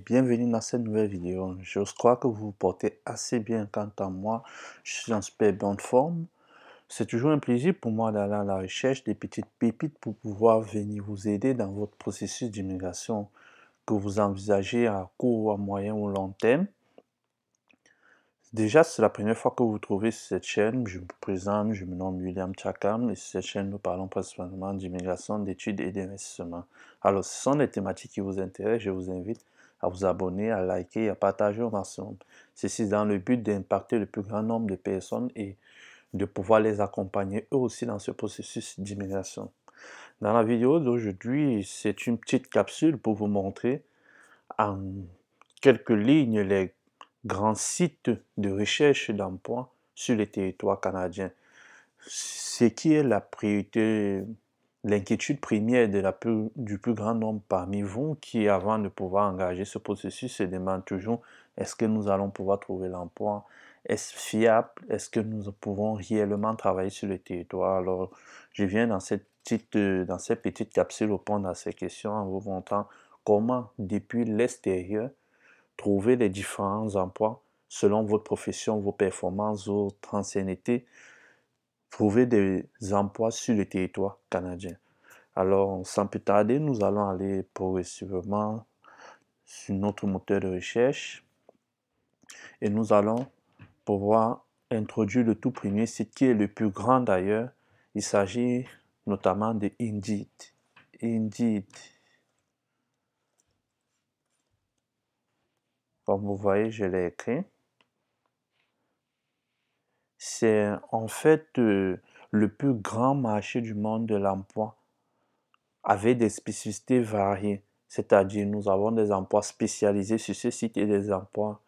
Bienvenue dans cette nouvelle vidéo. Je crois que vous vous portez assez bien. Quant à moi, je suis en super bonne forme. C'est toujours un plaisir pour moi d'aller à la recherche des petites pépites pour pouvoir venir vous aider dans votre processus d'immigration que vous envisagez à court, à moyen ou long terme. Déjà, c'est la première fois que vous trouvez cette chaîne. Je me présente, je me nomme William Chakam et sur cette chaîne, nous parlons principalement d'immigration, d'études et d'investissement. Alors, ce sont des thématiques qui vous intéressent. Je vous invite à vous abonner, à liker et à partager au maximum. Ceci dans le but d'impacter le plus grand nombre de personnes et de pouvoir les accompagner eux aussi dans ce processus d'immigration. Dans la vidéo d'aujourd'hui, c'est une petite capsule pour vous montrer en quelques lignes les grands sites de recherche d'emploi sur les territoires canadiens. Ce qui est la priorité, l'inquiétude première du plus grand nombre parmi vous qui, avant de pouvoir engager ce processus, se demande toujours est-ce que nous allons pouvoir trouver l'emploi? Est-ce fiable? Est-ce que nous pouvons réellement travailler sur le territoire? Alors, je viens dans cette petite capsule répondre à ces questions en vous montrant comment, depuis l'extérieur, trouver les différents emplois selon votre profession, vos performances, votre ancienneté, trouver des emplois sur le territoire canadien. Alors, sans plus tarder, nous allons aller progressivement sur notre moteur de recherche et nous allons pouvoir introduire le tout premier site qui est le plus grand d'ailleurs. Il s'agit notamment de Indeed. Indeed, comme vous voyez, je l'ai écrit. C'est en fait le plus grand marché du monde de l'emploi avec des spécificités variées. C'est-à-dire, nous avons des emplois spécialisés sur ce site et des emplois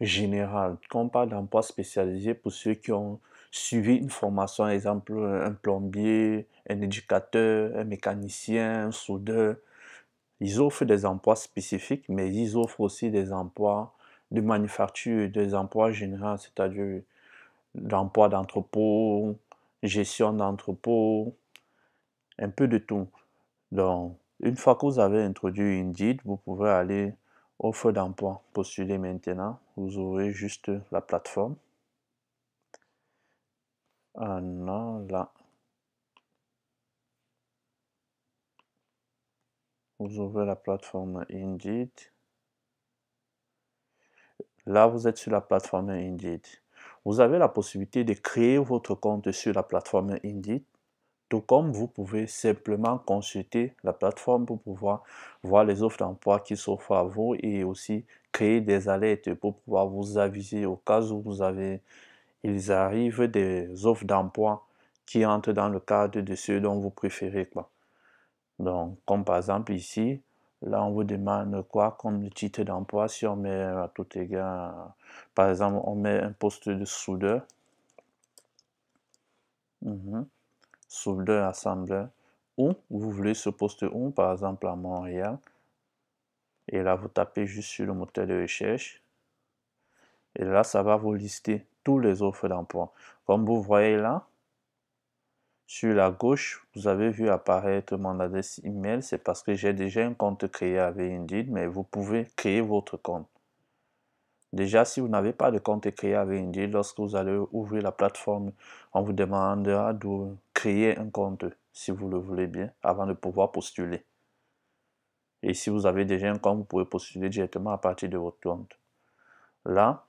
généraux. Quand on parle d'emplois spécialisés, pour ceux qui ont suivi une formation, exemple un plombier, un éducateur, un mécanicien, un soudeur, ils offrent des emplois spécifiques, mais ils offrent aussi des emplois de manufacture, des emplois généraux, c'est-à-dire d'emploi d'entrepôt, gestion d'entrepôt, un peu de tout. Donc, une fois que vous avez introduit Indeed, vous pouvez aller offre d'emploi, postuler maintenant. Vous ouvrez juste la plateforme. Ah non, là. Vous ouvrez la plateforme Indeed. Là, vous êtes sur la plateforme Indeed. Vous avez la possibilité de créer votre compte sur la plateforme Indeed. Tout comme vous pouvez simplement consulter la plateforme pour pouvoir voir les offres d'emploi qui s'offrent à vous et aussi créer des alertes pour pouvoir vous aviser au cas où ils arrivent des offres d'emploi qui entrent dans le cadre de ceux dont vous préférez, quoi. Donc, comme par exemple ici, là on vous demande quoi comme le titre d'emploi si on met à tout égard, par exemple on met un poste de soudeur. Soudeur, assembleur, ou vous voulez ce poste où, par exemple à Montréal, et là vous tapez juste sur le moteur de recherche, et là ça va vous lister tous les offres d'emploi. Comme vous voyez là, sur la gauche, vous avez vu apparaître mon adresse email, c'est parce que j'ai déjà un compte créé avec Indeed, mais vous pouvez créer votre compte. Déjà, si vous n'avez pas de compte créé avec Indeed, lorsque vous allez ouvrir la plateforme, on vous demandera de créer un compte, si vous le voulez bien, avant de pouvoir postuler. Et si vous avez déjà un compte, vous pouvez postuler directement à partir de votre compte. Là,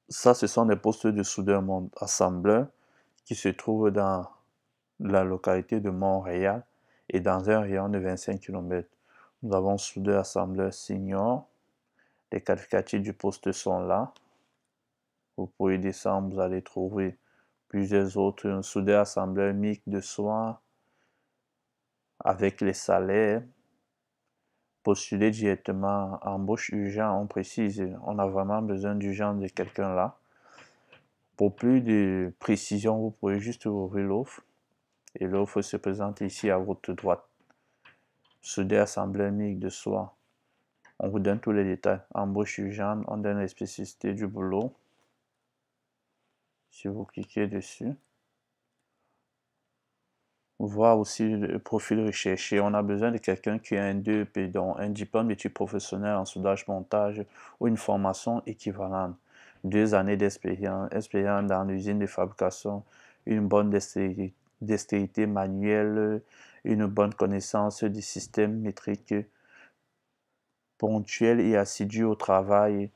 ça, ce sont des postes de soudeur assembleur qui se trouvent dans la localité de Montréal et dans un rayon de 25 km. Nous avons soudeur assembleur senior. Les qualificatifs du poste sont là. Vous pouvez descendre, vous allez trouver plusieurs autres. Un soudeur assembleur MIG de soins avec les salaires. Postuler directement à embauche urgent, on précise, on a vraiment besoin d'urgence de quelqu'un là. Pour plus de précision, vous pouvez juste ouvrir l'offre et l'offre se présente ici à votre droite. Soudeur assembleur MIG de soins. On vous donne tous les détails. Embauche urgente, on donne les spécificités du boulot. Si vous cliquez dessus, voir aussi le profil recherché. On a besoin de quelqu'un qui a un DEP, donc un diplôme d'études professionnelles en soudage-montage ou une formation équivalente. 2 années expérience dans l'usine de fabrication, une bonne dextérité manuelle, une bonne connaissance du système métrique, ponctuel et assidu au travail.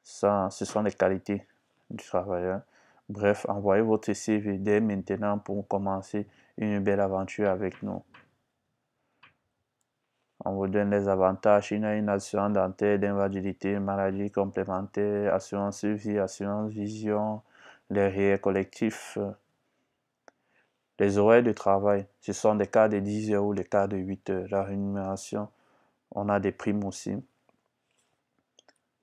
Ça, ce sont les qualités du travailleur. Bref, envoyez votre CV dès maintenant pour commencer une belle aventure avec nous. On vous donne les avantages. Il y a une assurance dentaire d'invalidité, maladie complémentaire, assurance vie, assurance vision, les RIER collectifs. Les horaires de travail, ce sont des cas de 10 heures ou des cas de 8 heures. La rémunération, on a des primes aussi.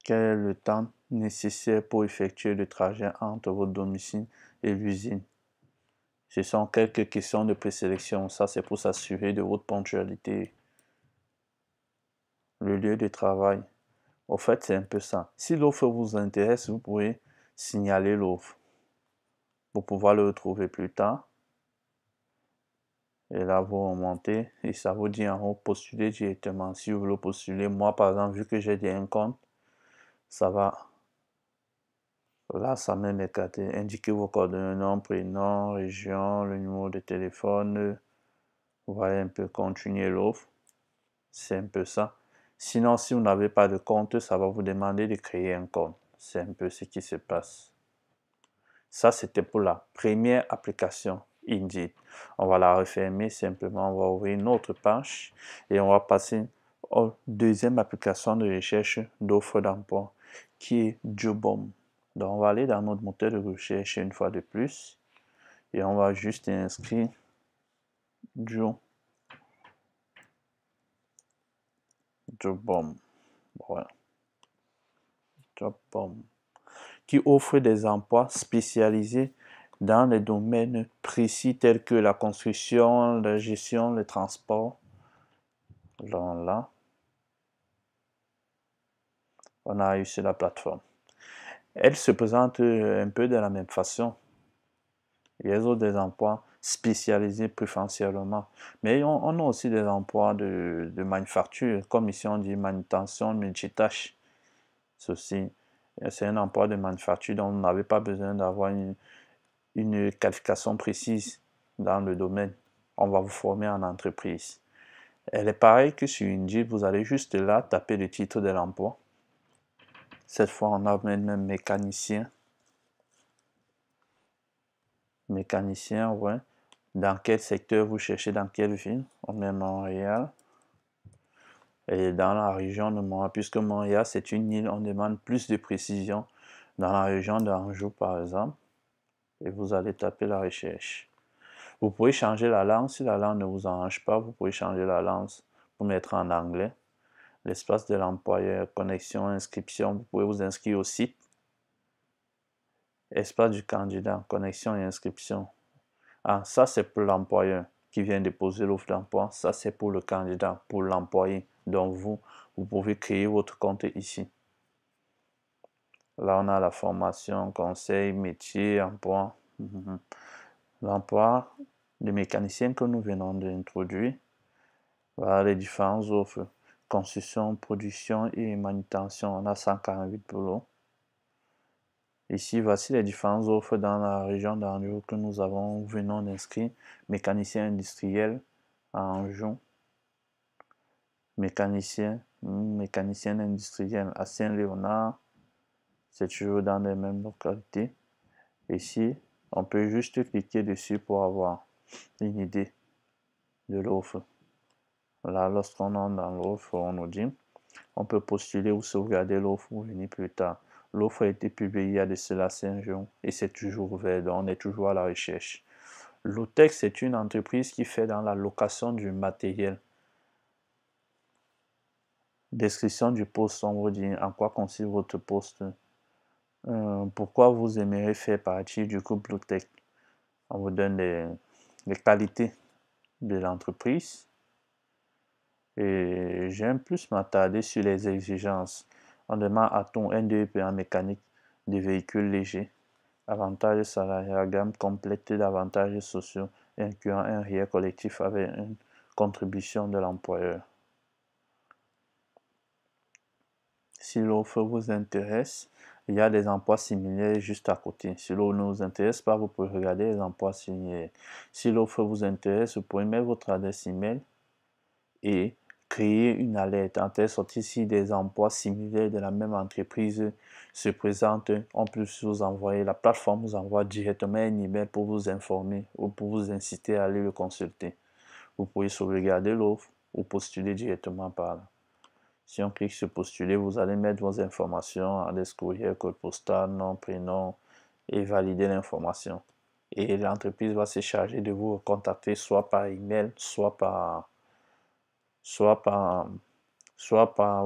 Quel est le temps nécessaire pour effectuer le trajet entre votre domicile et l'usine? Ce sont quelques questions de présélection. Ça, c'est pour s'assurer de votre ponctualité. Le lieu de travail. Au fait, c'est un peu ça. Si l'offre vous intéresse, vous pouvez signaler l'offre pour pouvoir le retrouver plus tard. Et là, vous remontez et ça vous dit en haut, postuler directement. Si vous voulez postuler, moi, par exemple, vu que j'ai déjà un compte, ça va. Là, ça met mes cartes. Indiquez vos coordonnées, nom, prénom, région, le numéro de téléphone. Vous voyez un peu continuer l'offre. C'est un peu ça. Sinon, si vous n'avez pas de compte, ça va vous demander de créer un compte. C'est un peu ce qui se passe. Ça, c'était pour la première application Indeed. On va la refermer simplement. On va ouvrir une autre page et on va passer aux deuxième application de recherche d'offres d'emploi qui est Jobom. Donc, on va aller dans notre moteur de recherche une fois de plus et on va juste inscrire Jobom. Voilà. Jobom. Qui offre des emplois spécialisés dans les domaines précis tels que la construction, la gestion, le transport. Donc là, on a eu sur la plateforme. Elle se présente un peu de la même façon. Il y a des emplois spécialisés préférentiellement. Mais on a aussi des emplois de manufacture, comme ici on dit manutention multitâche. Ceci, c'est un emploi de manufacture dont vous n'avez pas besoin d'avoir une qualification précise dans le domaine. On va vous former en entreprise. Elle est pareille que sur Indeed, vous allez juste là taper le titre de l'emploi. Cette fois, on a même mécanicien. Mécanicien, ouais. Dans quel secteur vous cherchez, dans quelle ville? On met Montréal. Et dans la région de Montréal, puisque Montréal, c'est une île, on demande plus de précision. Dans la région d'Anjou, par exemple. Et vous allez taper la recherche. Vous pouvez changer la langue. Si la langue ne vous arrange pas, vous pouvez changer la langue pour mettre en anglais. L'espace de l'employeur, connexion, inscription, vous pouvez vous inscrire au site. Espace du candidat, connexion et inscription. Ah, ça c'est pour l'employeur qui vient déposer l'offre d'emploi. Ça c'est pour le candidat, pour l'employé. Donc vous pouvez créer votre compte ici. Là on a la formation, conseil, métier, emploi. L'emploi de mécanicien que nous venons d'introduire. Voilà les différentes offres. Construction, production et manutention. On a 148 boulots. Ici, voici les différentes offres dans la région d'Anjou que nous venons d'inscrire. Mécanicien industriel à Anjou. Mécanicien industriel à Saint-Léonard. C'est toujours dans les mêmes localités. Ici, on peut juste cliquer dessus pour avoir une idée de l'offre. Là, lorsqu'on entre dans l'offre, on nous dit on peut postuler ou sauvegarder l'offre ou venir plus tard. L'offre a été publiée il y a de cela 5 jours et c'est toujours ouvert, donc on est toujours à la recherche. Lotex, c'est une entreprise qui fait dans la location du matériel. Description du poste, on vous dit en quoi consiste votre poste. Pourquoi vous aimeriez faire partie du groupe Lotex. On vous donne les qualités de l'entreprise. Et j'aime plus m'attarder sur les exigences. On demande à ton un DEP en mécanique de véhicules légers, avantages salariaux, gamme complète d'avantages sociaux, incluant un RIER collectif avec une contribution de l'employeur. Si l'offre vous intéresse, il y a des emplois similaires juste à côté. Si l'offre ne vous intéresse pas, vous pouvez regarder les emplois similaires. Si l'offre vous intéresse, vous pouvez mettre votre adresse email et créer une alerte en telle sorte que si des emplois similaires de la même entreprise se présentent, on peut vous envoyer, la plateforme vous envoie directement un email pour vous informer ou pour vous inciter à aller le consulter. Vous pouvez sauvegarder l'offre ou postuler directement par là. Si on clique sur postuler, vous allez mettre vos informations, adresse courriel, code postal, nom, prénom et valider l'information. Et l'entreprise va se charger de vous contacter soit par email, soit par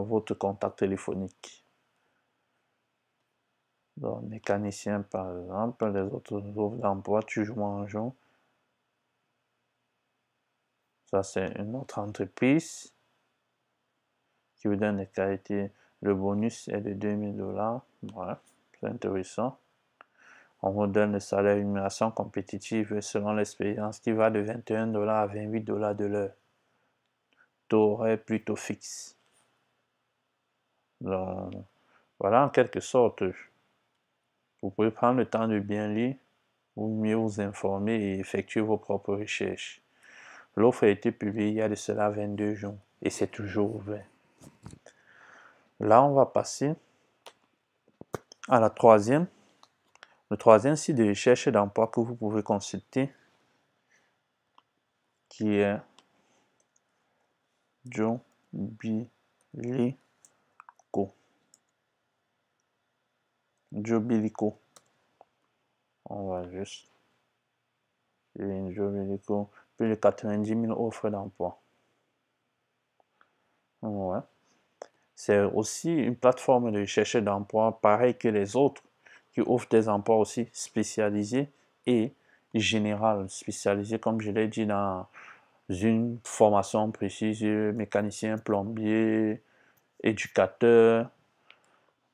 votre contact téléphonique. Donc, mécanicien par exemple, les autres offres d'emploi, toujours en jour. Ça, c'est une autre entreprise qui vous donne des qualités. Le bonus est de 2000 $. Ouais, c'est intéressant. On vous donne le salaire rémunération compétitive selon l'expérience qui va de 21 $ à 28 $ de l'heure. Taux horaire plutôt fixe. Donc, voilà en quelque sorte. Vous pouvez prendre le temps de bien lire, ou mieux vous informer et effectuer vos propres recherches. L'offre a été publiée il y a de cela 22 jours et c'est toujours ouvert. Là, on va passer à le troisième site de recherche d'emploi que vous pouvez consulter, qui est Jobilico. Jobilico. On va juste Jobilico. Plus de 90 000 offres d'emploi. Ouais. C'est aussi une plateforme de recherche d'emploi pareil que les autres, qui offre des emplois aussi spécialisés et général, spécialisés comme je l'ai dit dans une formation précise, mécanicien, plombier, éducateur,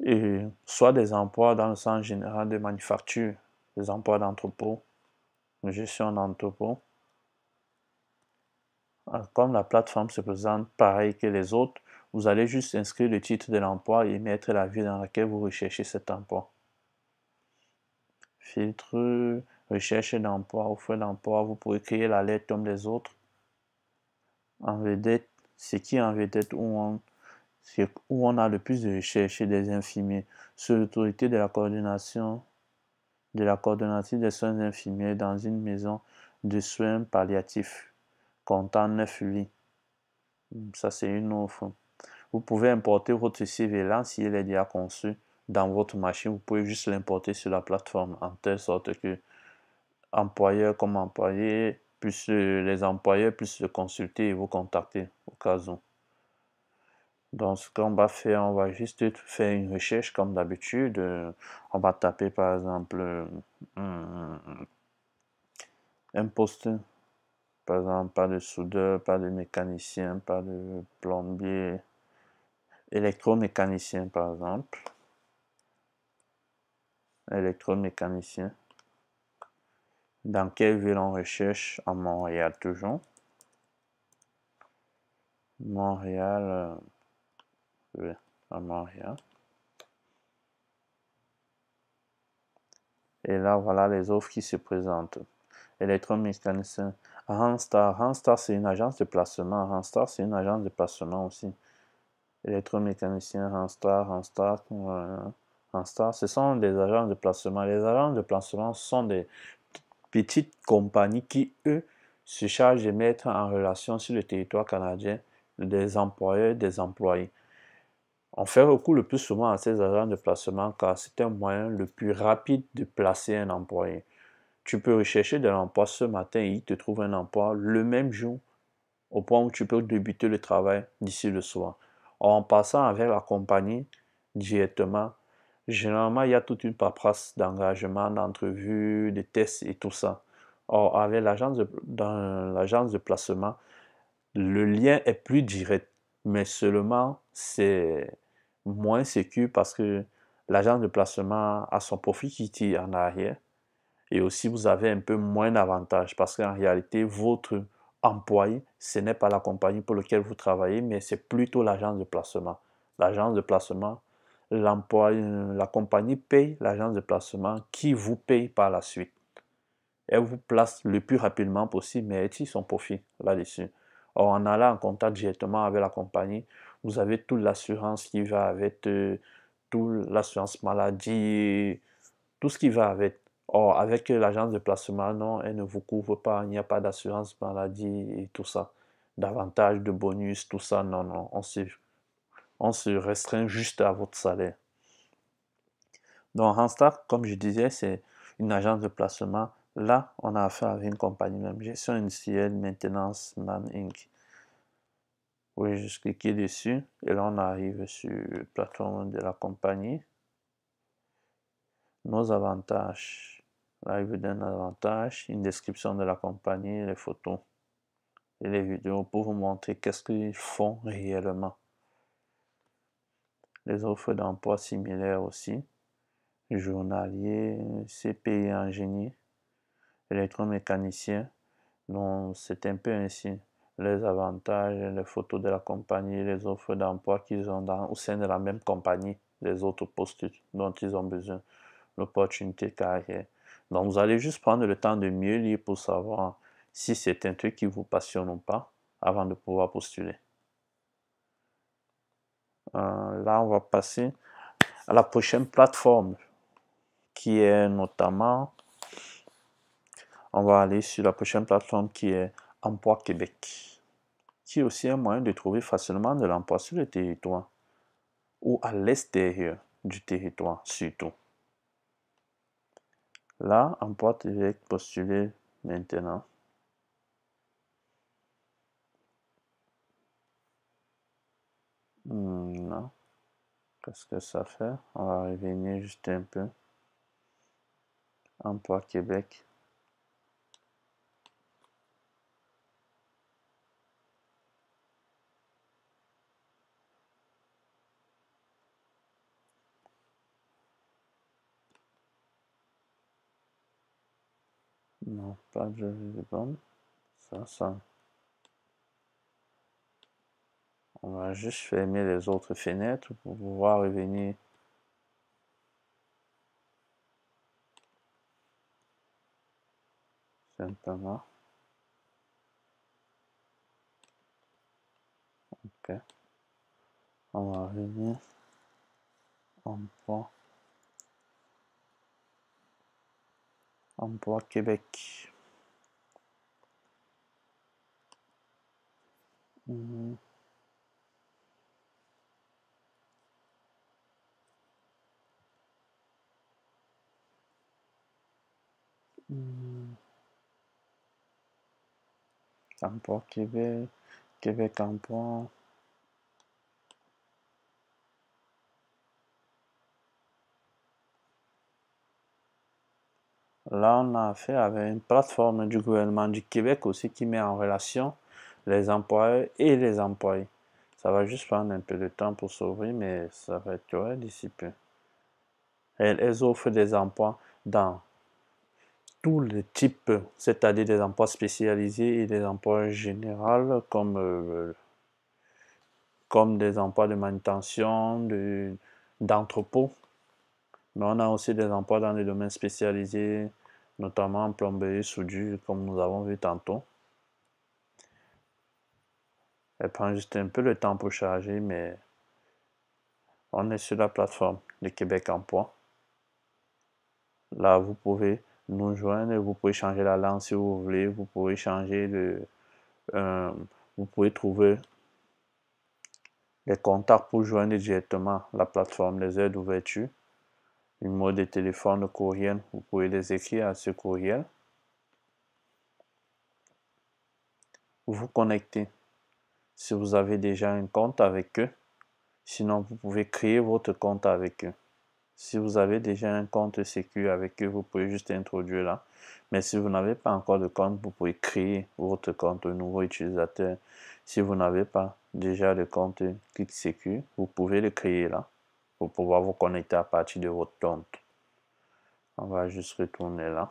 et soit des emplois dans le sens général de manufacture, des emplois d'entrepôt, de gestion d'entrepôt. Comme la plateforme se présente pareil que les autres, vous allez juste inscrire le titre de l'emploi et mettre la ville dans laquelle vous recherchez cet emploi. Filtre, recherche d'emploi, offre d'emploi, vous pouvez créer la lettre comme les autres. En vedette, c'est qui en vedette où on a le plus de recherches des infirmiers, sous l'autorité de la coordinatrice des soins infirmiers dans une maison de soins palliatifs, comptant 9 lits. Ça, c'est une offre. Vous pouvez importer votre CV là, si il est déjà conçu dans votre machine, vous pouvez juste l'importer sur la plateforme, en telle sorte que employeur comme employé, plus les employeurs puissent le consulter et vous contacter au cas où. Donc, ce qu'on va faire, on va juste faire une recherche comme d'habitude. On va taper par exemple un poste, par exemple, pas de soudeur, pas de mécanicien, pas de plombier, électromécanicien par exemple. Électromécanicien. Dans quelle ville on recherche? À Montréal toujours. Montréal, oui, à Montréal. Et là, voilà les offres qui se présentent. Électromécanicien. Randstad. Randstad, c'est une agence de placement. Randstad, c'est une agence de placement aussi. Électromécanicien, Randstad, Randstad, ce sont des agences de placement. Les agences de placement sont des petites compagnies qui, eux, se chargent de mettre en relation sur le territoire canadien des employeurs et des employés. On fait recours le plus souvent à ces agences de placement car c'est un moyen le plus rapide de placer un employé. Tu peux rechercher de l'emploi ce matin et il te trouve un emploi le même jour, au point où tu peux débuter le travail d'ici le soir. En passant avec la compagnie directement, généralement, il y a toute une paperasse d'engagement, d'entrevue, de tests et tout ça. Or, avec dans l'agence de placement, le lien est plus direct, mais seulement c'est moins sécur parce que l'agence de placement a son profit qui tire en arrière Et aussi, vous avez un peu moins d'avantages parce qu'en réalité, votre employé, ce n'est pas la compagnie pour laquelle vous travaillez, mais c'est plutôt l'agence de placement. L'agence de placement, la compagnie paye l'agence de placement qui vous paye par la suite. Elle vous place le plus rapidement possible, mais elle tire son profit là-dessus. Or, en allant en contact directement avec la compagnie, vous avez toute l'assurance qui va avec, toute l'assurance maladie, tout ce qui va avec. Or, avec l'agence de placement, non, elle ne vous couvre pas, il n'y a pas d'assurance maladie et tout ça. Davantage de bonus, tout ça, non, non, on se restreint juste à votre salaire. Donc, Randstad, comme je disais, c'est une agence de placement. Là, on a affaire avec une compagnie même. Gestion industrielle, maintenance, Man Inc. Oui, juste cliquer dessus et là, on arrive sur la plateforme de la compagnie. Nos avantages. Là, il vous donne un avantage, une description de la compagnie, les photos et les vidéos pour vous montrer qu'est-ce qu'ils font réellement. Les offres d'emploi similaires aussi. Journalier, CPI en génie, électromécanicien. Donc, c'est un peu ainsi. Les avantages, les photos de la compagnie, les offres d'emploi qu'ils ont au sein de la même compagnie, les autres postes dont ils ont besoin, l'opportunité de carrière. Donc, vous allez juste prendre le temps de mieux lire pour savoir si c'est un truc qui vous passionne ou pas avant de pouvoir postuler. Là, on va passer à la prochaine plateforme qui est notamment, on va aller sur la prochaine plateforme qui est Emploi Québec, qui est aussi un moyen de trouver facilement de l'emploi sur le territoire ou à l'extérieur du territoire surtout. Là, Emploi Québec, postuler maintenant. Non. Qu'est-ce que ça fait? On va revenir juste un peu. Emploi Québec. Non, pas de bon. Ça. On va juste fermer les autres fenêtres pour pouvoir revenir. Simplement. Ok. On va revenir. Emploi. Emploi Québec. Emploi Québec. Québec Emploi. Là, on a affaire avec une plateforme du gouvernement du Québec aussi qui met en relation les employeurs et les employés. Ça va juste prendre un peu de temps pour s'ouvrir, mais ça va être correct d'ici peu. Elles offrent des emplois dans tous les types, c'est-à-dire des emplois spécialisés et des emplois généraux comme des emplois de manutention, d'entrepôt. Mais on a aussi des emplois dans les domaines spécialisés, notamment plomberie, soudure, comme nous avons vu tantôt. Elle prend juste un peu de temps pour charger, mais on est sur la plateforme de Québec Emploi. Là, vous pouvez nous joindre, vous pouvez changer la langue si vous voulez, vous pouvez changer vous pouvez trouver les contacts pour joindre directement la plateforme, les heures d'ouverture, numéro de téléphone, de courriel, vous pouvez les écrire à ce courriel. Vous connectez si vous avez déjà un compte avec eux. Sinon, vous pouvez créer votre compte avec eux. Si vous avez déjà un compte sécu avec eux, vous pouvez juste introduire là. Mais si vous n'avez pas encore de compte, vous pouvez créer votre compte, un nouveau utilisateur. Si vous n'avez pas déjà de compte ClickSécu, vous pouvez le créer là pour pouvoir vous connecter à partir de votre compte. On va juste retourner là.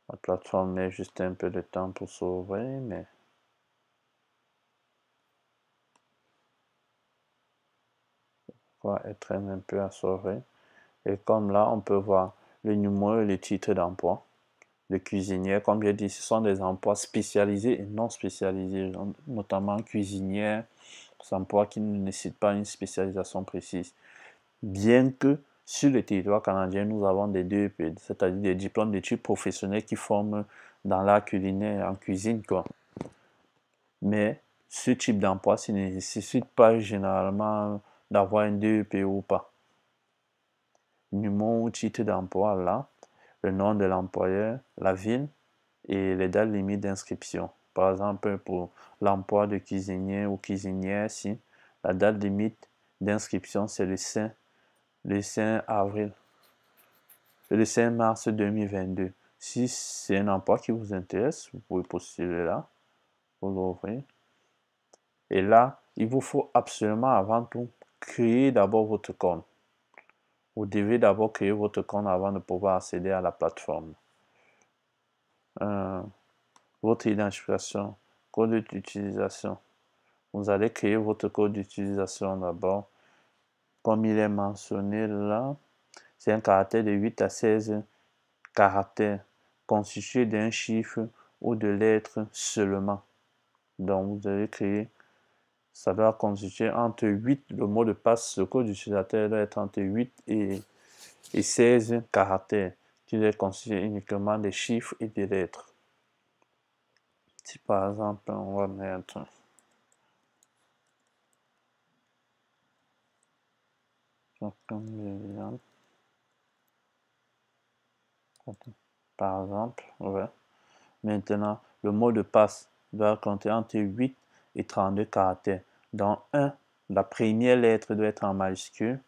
La plateforme met juste un peu de temps pour s'ouvrir, mais elle traîne un peu à s'ouvrir. Et comme là, on peut voir le numéro et le titre d'emploi. De cuisinière, comme j'ai dit, ce sont des emplois spécialisés et non spécialisés, notamment cuisinière, des emplois qui ne nécessitent pas une spécialisation précise. Bien que sur le territoire canadien, nous avons des DEP, c'est-à-dire des diplômes d'études professionnelles qui forment dans l'art culinaire, en cuisine, quoi. Mais ce type d'emploi, ça ne nécessite pas généralement d'avoir un DEP ou pas. Numéro ou titre d'emploi là, le nom de l'employeur, la ville et les dates limites d'inscription. Par exemple, pour l'emploi de cuisinier ou cuisinière, si la date limite d'inscription c'est le 5 avril, le 5 mars 2022. Si c'est un emploi qui vous intéresse, vous pouvez postuler là, vous l'ouvrez. Et là, il vous faut absolument avant tout créer d'abord votre compte. Vous devez d'abord créer votre compte avant de pouvoir accéder à la plateforme. Votre identification, code d'utilisation. Vous allez créer votre code d'utilisation d'abord. Comme il est mentionné là, c'est un caractère de 8 à 16 caractères constitué d'un chiffre ou de lettres seulement. Donc, vous allez créer, ça doit constituer entre 8, le mot de passe, le code d'utilisateur doit être entre 8 et 16 caractères, qui doit constituer uniquement des chiffres et des lettres. Si par exemple, on va mettre par exemple, ouais. Maintenant, le mot de passe doit compter entre 8 et 32 caractères. Dans 1, la première lettre doit être en majuscule,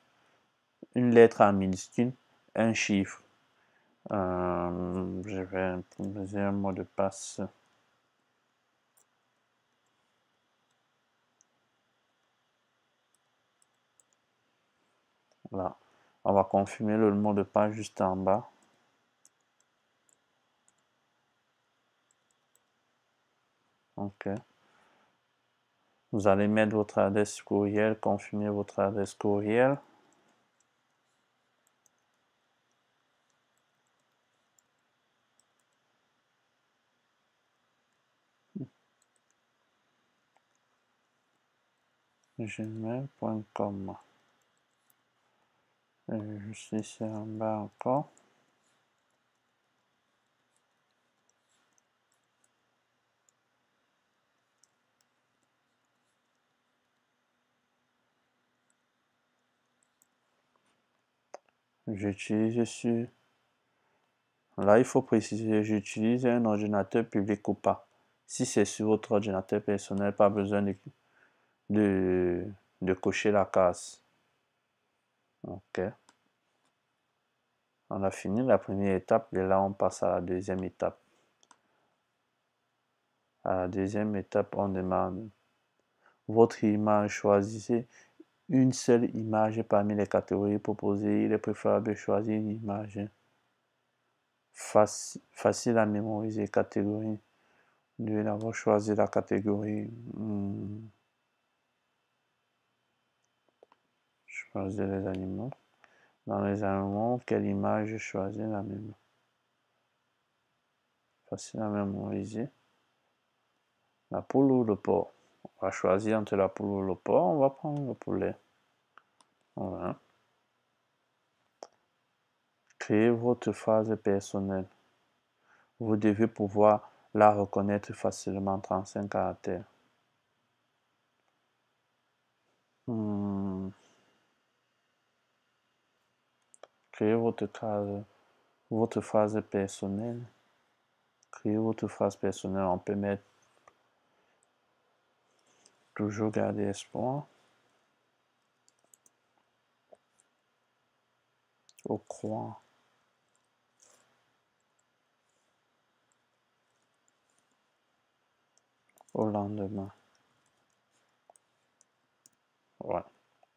une lettre en minuscule, un chiffre. Je vais imposer un mot de passe. Là. On va confirmer le mot de passe juste en bas. OK. Vous allez mettre votre adresse courriel, confirmer votre adresse courriel. gmail.com. Juste ici en bas encore. J'utilise sur... Là, il faut préciser, j'utilise un ordinateur public ou pas. Si c'est sur votre ordinateur personnel, pas besoin de cocher la case. OK. On a fini la première étape et là, on passe à la deuxième étape. À la deuxième étape, on demande votre image. Choisissez une seule image parmi les catégories proposées. Il est préférable de choisir une image facile à mémoriser. Catégorie. Vous devez d'abord choisir la catégorie. Choisir les animaux. Dans les animaux, quelle image choisir la même? Facile à mémoriser. La poule ou le porc? On va choisir entre la poule ou le porc. On va prendre le poulet. Voilà. Créez votre phrase personnelle. Vous devez pouvoir la reconnaître facilement, 35 caractères. Créez votre phrase personnelle. Créez votre phrase personnelle. On peut mettre toujours garder espoir. Au croire. Au lendemain. Ouais.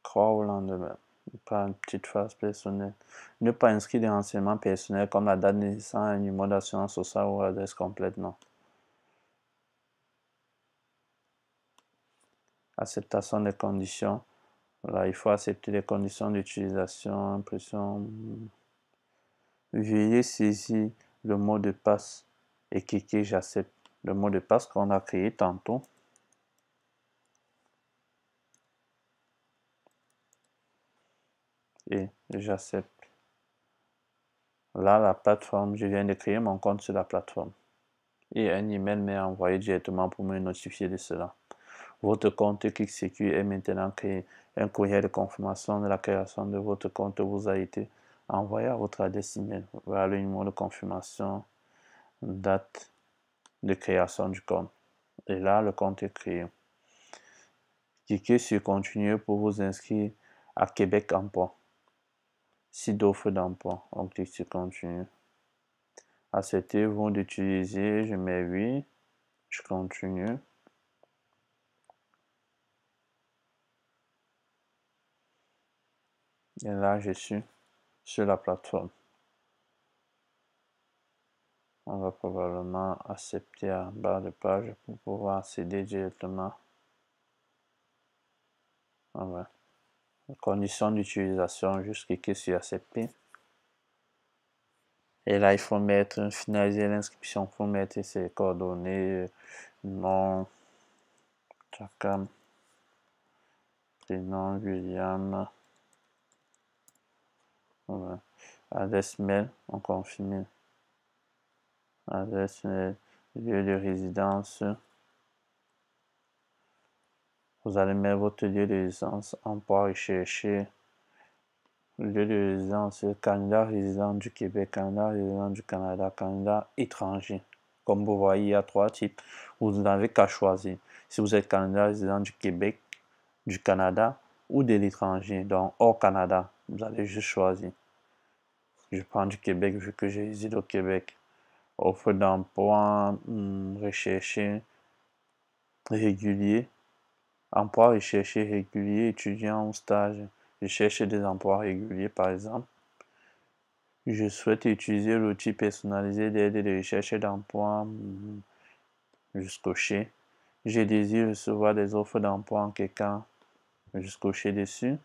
Croire au lendemain. Pas une petite phrase personnelle. Ne pas inscrire des renseignements personnels comme la date de naissance, un numéro d'assurance sociale ou l'adresse complète, non. Acceptation des conditions. Là, il faut accepter les conditions d'utilisation, impression. Veuillez saisir le mot de passe et cliquez j'accepte. Le mot de passe qu'on a créé tantôt. Et j'accepte. Là, la plateforme, je viens de créer mon compte sur la plateforme. Et un email m'est envoyé directement pour me notifier de cela. Votre compte ClickSecure est maintenant créé. Un courrier de confirmation de la création de votre compte vous a été envoyé à votre adresse email. Voilà le numéro de confirmation, date de création du compte. Et là, le compte est créé. Cliquez sur Continuer pour vous inscrire à Québec Emploi. Site d'offre d'emploi. On clique sur Continuer. Acceptez-vous d'utiliser, je mets oui, je continue. Et là, je suis sur la plateforme. On va probablement accepter en bas de page pour pouvoir accéder directement. Voilà. Conditions d'utilisation, juste cliquer sur accepter. Et là, il faut finaliser l'inscription, il faut mettre ses coordonnées, nom, Chakam, prénom, William, voilà. Adresse mail, on confirme. Adresse mail, lieu de résidence. Vous allez mettre votre lieu de résidence, emploi recherché. Lieu de résidence, candidat résident du Québec, candidat résident du Canada, candidat étranger. Comme vous voyez, il y a 3 types. Vous n'avez qu'à choisir. Si vous êtes candidat résident du Québec, du Canada ou de l'étranger, donc hors Canada, vous allez juste choisir. Je prends du Québec vu que je réside au Québec. Offre d'emploi, recherché, régulier. Emploi recherché régulier, étudiant ou stage. Je cherche des emplois réguliers par exemple. Je souhaite utiliser l'outil personnalisé d'aide de recherche d'emploi jusqu'au chez. Je désire recevoir des offres d'emploi en quelqu'un jusqu'au chez dessus.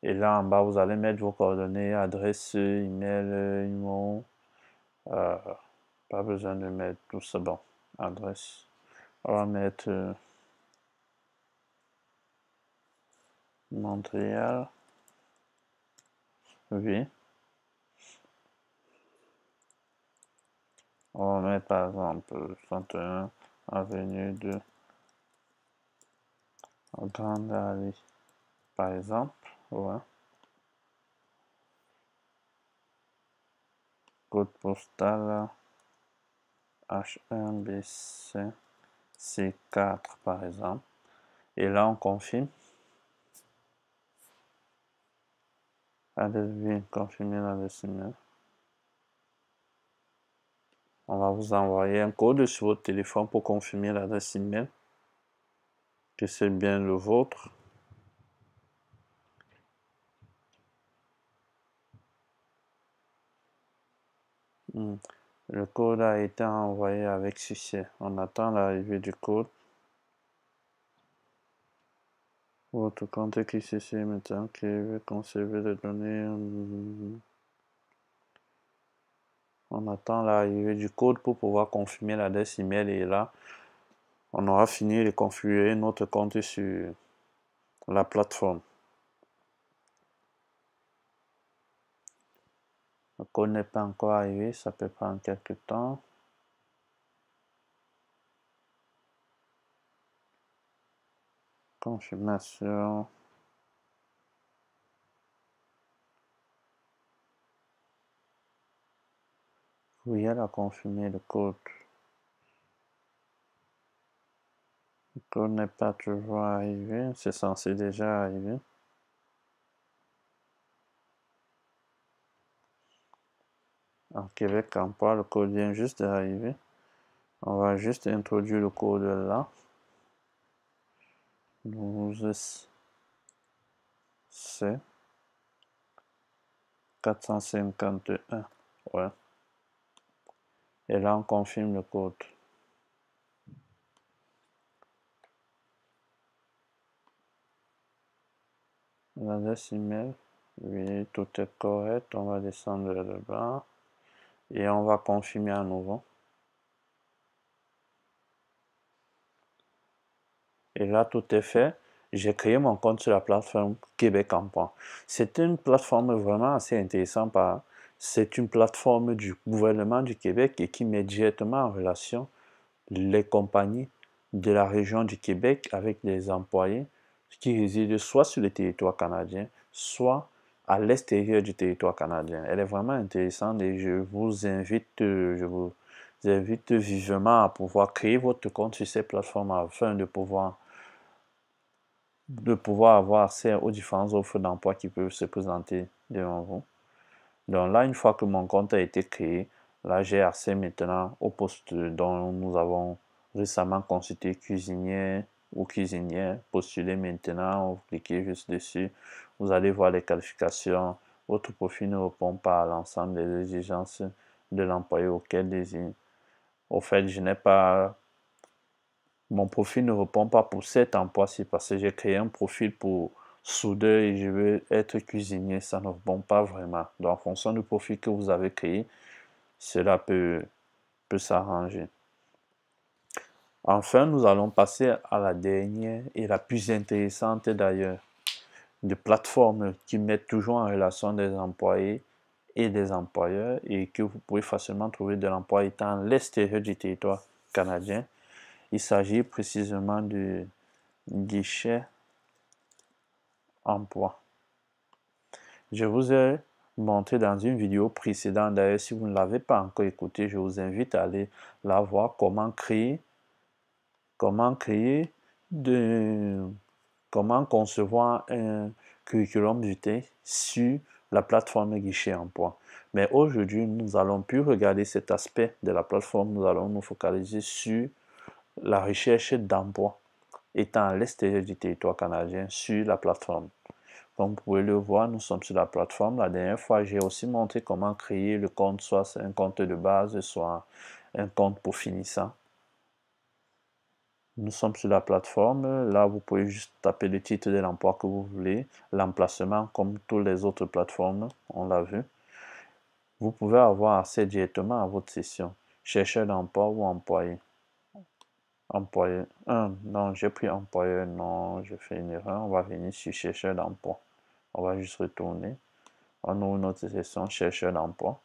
Et là en bas, vous allez mettre vos coordonnées, adresse, email, numéro. Pas besoin de mettre tout ça. Bon, adresse. On va mettre Montréal. Oui. On va mettre par exemple 61 avenue de Grande Allée. Par exemple, ouais. Code postal H1BC C4 par exemple. Et là, on confirme. Adresse bien, confirmer l'adresse email. On va vous envoyer un code sur votre téléphone pour confirmer l'adresse email, que c'est bien le vôtre. Le code a été envoyé avec succès. On attend l'arrivée du code. Votre compte ClickSecure est maintenant créé, veut conserver les données. On attend l'arrivée du code pour pouvoir confirmer l'adresse email et là, on aura fini de configurer notre compte sur la plateforme. Le code n'est pas encore arrivé, ça peut prendre quelques temps. Confirmation. Courriel a confirmé le code. Le code n'est pas toujours arrivé, c'est censé déjà arriver. En Québec Emploi, le code vient juste d'arriver. On va juste introduire le code là. 12 c'est 451. Ouais. Et là, on confirme le code. L'adresse email, oui, tout est correct. On va descendre le bas et on va confirmer à nouveau. Et là, tout est fait. J'ai créé mon compte sur la plateforme Québec Emploi. C'est une plateforme vraiment assez intéressante. C'est une plateforme du gouvernement du Québec et qui met directement en relation les compagnies de la région du Québec avec les employés qui résident soit sur le territoire canadien, soit à l'extérieur du territoire canadien. Elle est vraiment intéressante et je vous invite vivement à pouvoir créer votre compte sur ces plateformes afin de pouvoir avoir accès aux différentes offres d'emploi qui peuvent se présenter devant vous. Donc là, une fois que mon compte a été créé, là, j'ai accès maintenant au poste dont nous avons récemment consulté, cuisinier ou cuisinière. Postulez maintenant, vous cliquez juste dessus. Vous allez voir les qualifications. Votre profil ne répond pas à l'ensemble des exigences de l'employé auquel désire. Au fait, mon profil ne répond pas pour cet emploi-ci parce que j'ai créé un profil pour soudeur et je veux être cuisinier. Ça ne répond pas vraiment. Donc, en fonction du profil que vous avez créé, cela peut s'arranger. Enfin, nous allons passer à la dernière et la plus intéressante d'ailleurs, de plateformes qui mettent toujours en relation des employés et des employeurs et que vous pouvez facilement trouver de l'emploi étant à l'extérieur du territoire canadien. Il s'agit précisément du guichet emploi. Je vous ai montré dans une vidéo précédente, d'ailleurs si vous ne l'avez pas encore écouté, je vous invite à aller la voir, comment concevoir un curriculum vitae sur la plateforme guichet emploi. Mais aujourd'hui, nous allons plus regarder cet aspect de la plateforme, nous allons nous focaliser sur la recherche d'emploi étant à l'extérieur du territoire canadien sur la plateforme. Comme vous pouvez le voir, nous sommes sur la plateforme. La dernière fois, j'ai aussi montré comment créer le compte, soit un compte de base, soit un compte pour finissant. Nous sommes sur la plateforme. Là, vous pouvez juste taper le titre de l'emploi que vous voulez, l'emplacement comme toutes les autres plateformes, on l'a vu. Vous pouvez avoir accès directement à votre session. Chercheur d'emploi ou employé. Employé. Non, j'ai pris employeur. Non, j'ai fait une erreur. On va venir sur chercheur d'emploi. On va juste retourner. On ouvre notre session chercheur d'emploi.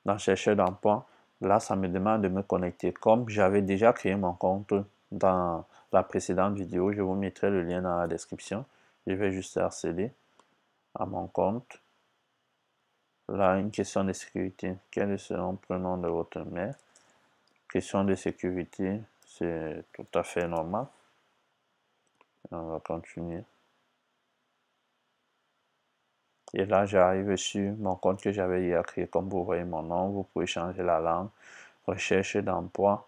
Dans chercheur d'emploi, là, ça me demande de me connecter. Comme j'avais déjà créé mon compte dans la précédente vidéo, je vous mettrai le lien dans la description. Je vais juste accéder à mon compte. Là, une question de sécurité. Quel est le prénom de votre mère? Question de sécurité, c'est tout à fait normal. On va continuer. Et là, j'arrive sur mon compte que j'avais déjà créé. Comme vous voyez mon nom, vous pouvez changer la langue. Recherche d'emploi.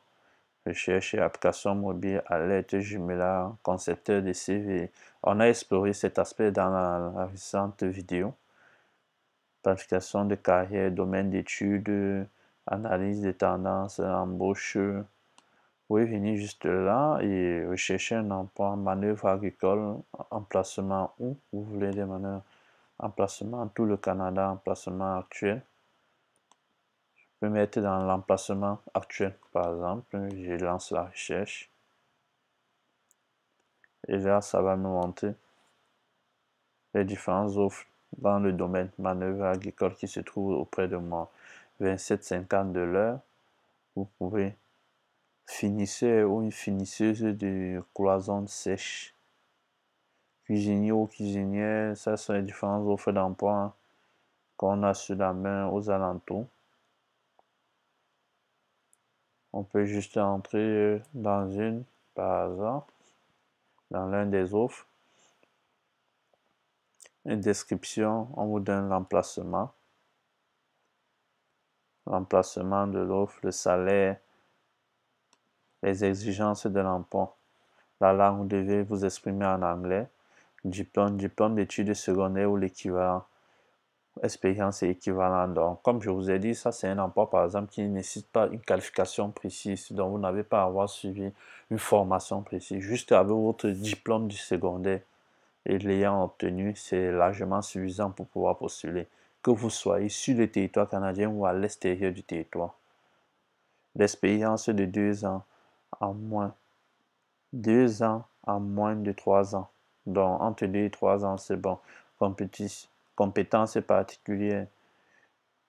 Recherche application mobile, alerte jumelage, concepteur de CV. On a exploré cet aspect dans la récente vidéo. Planification de carrière, domaine d'études, analyse des tendances, embauche. Vous pouvez venir juste là et rechercher un emploi, manœuvre agricole, emplacement où vous voulez des manœuvres. Emplacement tout le Canada, emplacement actuel. Je peux mettre dans l'emplacement actuel, par exemple. Je lance la recherche. Et là, ça va me montrer les différentes offres dans le domaine manœuvre agricole qui se trouve auprès de moi. 27,50 de l'heure. Vous pouvez finisseur ou une finisseuse de cloison sèche. Cuisinier ou cuisinière, ça sont les différentes offres d'emploi qu'on a sur la main aux alentours. On peut juste entrer dans une par hasard, dans l'un des offres. Une description, on vous donne l'emplacement de l'offre, le salaire, les exigences de l'emploi. La langue, vous devez vous exprimer en anglais. diplôme d'études secondaires ou l'équivalent, expérience et équivalent. Donc, comme je vous ai dit, ça c'est un emploi par exemple qui ne nécessite pas une qualification précise. Donc, vous n'avez pas à avoir suivi une formation précise. Juste avec votre diplôme du secondaire et l'ayant obtenu, c'est largement suffisant pour pouvoir postuler, que vous soyez sur le territoire canadien ou à l'extérieur du territoire. L'expérience de 2 ans en moins, 2 ans en moins de 3 ans. Donc, entre 2 et 3 ans, c'est bon. Compétences particulières.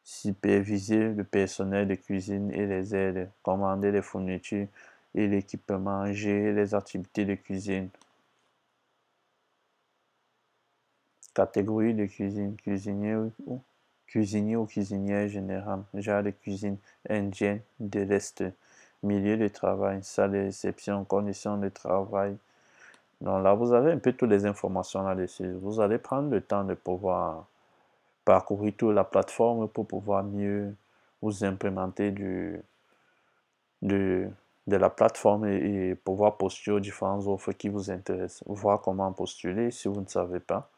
Superviser le personnel de cuisine et les aides, commander les fournitures et l'équipement, gérer les activités de cuisine. Catégorie de cuisine, cuisinier ou cuisinière générale, genre de cuisine indienne de l'Est. Milieu de travail, salle de réception, conditions de travail. Donc là, vous avez un peu toutes les informations là-dessus. Vous allez prendre le temps de pouvoir parcourir toute la plateforme pour pouvoir mieux vous implémenter de la plateforme et pouvoir postuler aux différentes offres qui vous intéressent. Voir comment postuler si vous ne savez pas.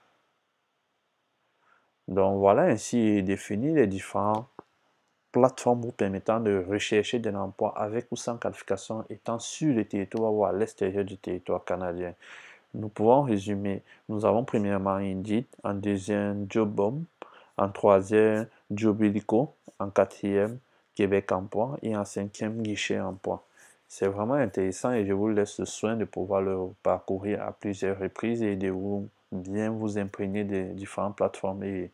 Donc voilà ainsi défini les différentes plateformes vous permettant de rechercher de l'emploi avec ou sans qualification étant sur le territoire ou à l'extérieur du territoire canadien. Nous pouvons résumer. Nous avons premièrement Indeed, en deuxième JobBomb, en troisième Jobilico, en quatrième Québec Emploi et en cinquième Guichet Emploi. C'est vraiment intéressant et je vous laisse le soin de pouvoir le parcourir à plusieurs reprises et de bien vous imprégner des différentes plateformes et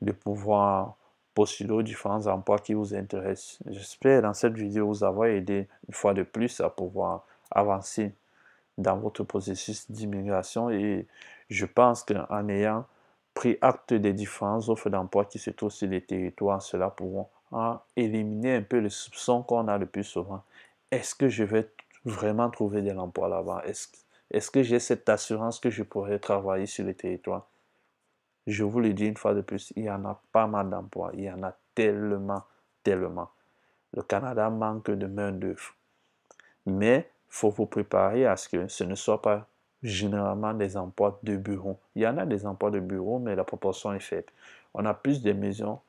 de pouvoir postuler aux différents emplois qui vous intéressent. J'espère dans cette vidéo vous avoir aidé une fois de plus à pouvoir avancer dans votre processus d'immigration et je pense qu'en ayant pris acte des différentes offres d'emploi qui se trouvent sur les territoires, cela pourra éliminer un peu le soupçon qu'on a le plus souvent. Est-ce que je vais vraiment trouver de l'emploi là-bas? Est-ce que j'ai cette assurance que je pourrais travailler sur le territoire? Je vous le dis une fois de plus, il y en a pas mal d'emplois, il y en a tellement, tellement. Le Canada manque de main-d'œuvre. Mais il faut vous préparer à ce que ce ne soit pas généralement des emplois de bureau. Il y en a des emplois de bureau, mais la proportion est faible. On a plus de maisons,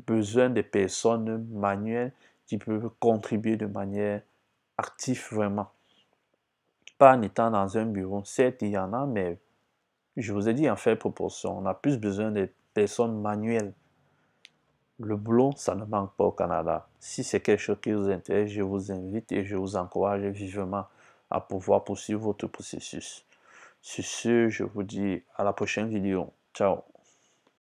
besoin de personnes manuelles qui peuvent contribuer de manière active vraiment. Pas en étant dans un bureau. Certes, il y en a, mais je vous ai dit en faible proportion. On a plus besoin de personnes manuelles. Le boulot, ça ne manque pas au Canada. Si c'est quelque chose qui vous intéresse, je vous invite et je vous encourage vivement à pouvoir poursuivre votre processus. Sur ce, je vous dis à la prochaine vidéo. Ciao.